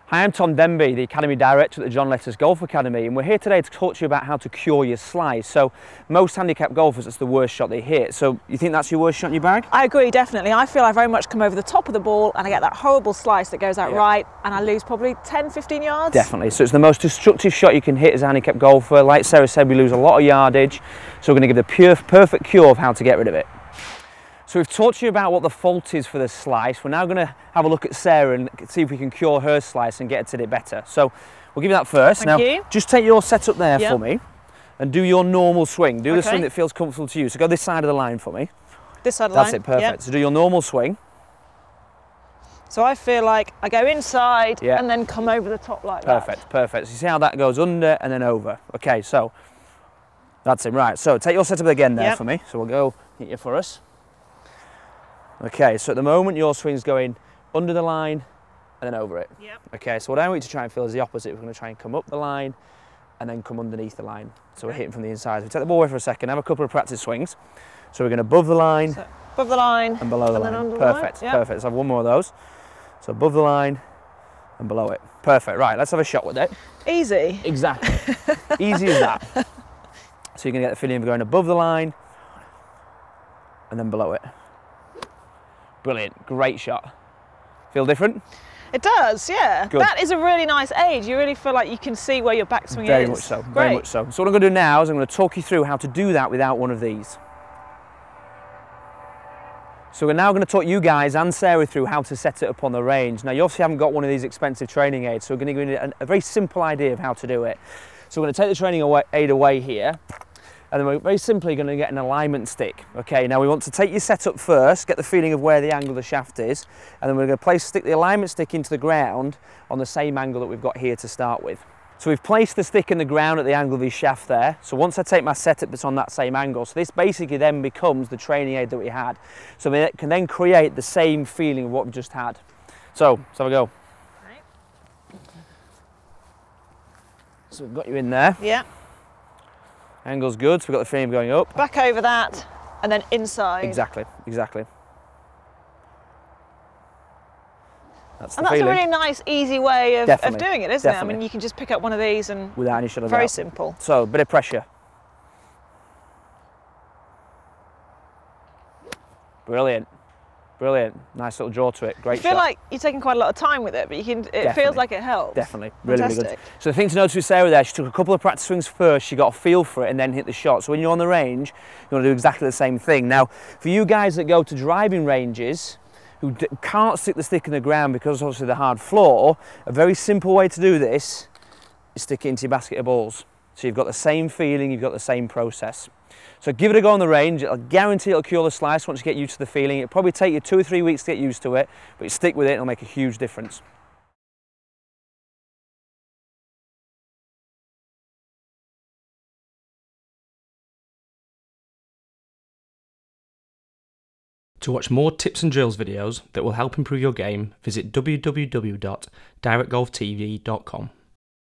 Hi, I'm Tom Denby, the Academy Director at the John Letters Golf Academy, and we're here today to talk to you about how to cure your slice. So most handicap golfers, it's the worst shot they hit. So you think that's your worst shot in your bag? I agree, definitely. I feel I very much come over the top of the ball and I get that horrible slice that goes out right, and I lose probably 10, 15 yards. Definitely. So it's the most destructive shot you can hit as a handicap golfer. Like Sarah said, we lose a lot of yardage. So we're going to give the perfect cure of how to get rid of it. So we've talked to you about what the fault is for the slice. We're now going to have a look at Sarah and see if we can cure her slice and get it to it better. So we'll give you that first. Thank you. Just take your setup there for me and do your normal swing. Do the swing that feels comfortable to you. So go this side of the line for me. This side of the line? That's it, perfect. So do your normal swing. So I feel like I go inside and then come over the top like that. Perfect, perfect. So you see how that goes under and then over. Okay, so that's it, right. So take your setup again there for me. So we'll go hit you for us. Okay, so at the moment your swing's going under the line and then over it. Okay, so what I want you to try and feel is the opposite. We're going to try and come up the line and then come underneath the line. So we're hitting from the inside. So we take the ball away for a second, have a couple of practice swings. So we're going above the line, above the line and below the line. Perfect, perfect. Let's have one more of those. So above the line and below it. Perfect, right, let's have a shot with it. Easy. Exactly, easy as that. So you're going to get the feeling of going above the line and then below it. Brilliant, great shot. Feel different? It does, yeah. Good. That is a really nice age. You really feel like you can see where your backswing is. Very much so, very much so. So what I'm going to do now is I'm going to talk you through how to do that without one of these. So we're now going to talk you guys and Sarah through how to set it up on the range. Now you obviously haven't got one of these expensive training aids, so we're going to give you a very simple idea of how to do it. So we're going to take the training aid away here. And then we're very simply going to get an alignment stick. Okay, now we want to take your setup first, get the feeling of where the angle of the shaft is, and then we're going to stick the alignment stick into the ground on the same angle that we've got here to start with. So we've placed the stick in the ground at the angle of his shaft there. So once I take my setup that's on that same angle, so this basically then becomes the training aid that we had. So it can then create the same feeling of what we just had. So let's have a go. So we've got you in there. Yeah. Angle's good, so we've got the frame going up. Back over that, and then inside. Exactly, exactly. That's and that's feeling. a really nice, easy way of doing it, isn't it? I mean, you can just pick up one of these and without any shot of very doubt. simple. So, a bit of pressure. Brilliant. Brilliant. Nice little draw to it. Great shot. I feel like you're taking quite a lot of time with it, but you can. It feels like it helps. Definitely. Really, really good. So the thing to notice with Sarah there, she took a couple of practice swings first, she got a feel for it and then hit the shot. So when you're on the range, you want to do exactly the same thing. Now, for you guys that go to driving ranges, who can't stick the stick in the ground because obviously the hard floor, a very simple way to do this is stick it into your basket of balls. So you've got the same feeling, you've got the same process. So give it a go on the range. I'll guarantee it'll cure the slice once you get used to the feeling. It'll probably take you 2 or 3 weeks to get used to it, but you stick with it, it'll make a huge difference. To watch more tips and drills videos that will help improve your game, visit www.directgolftv.com.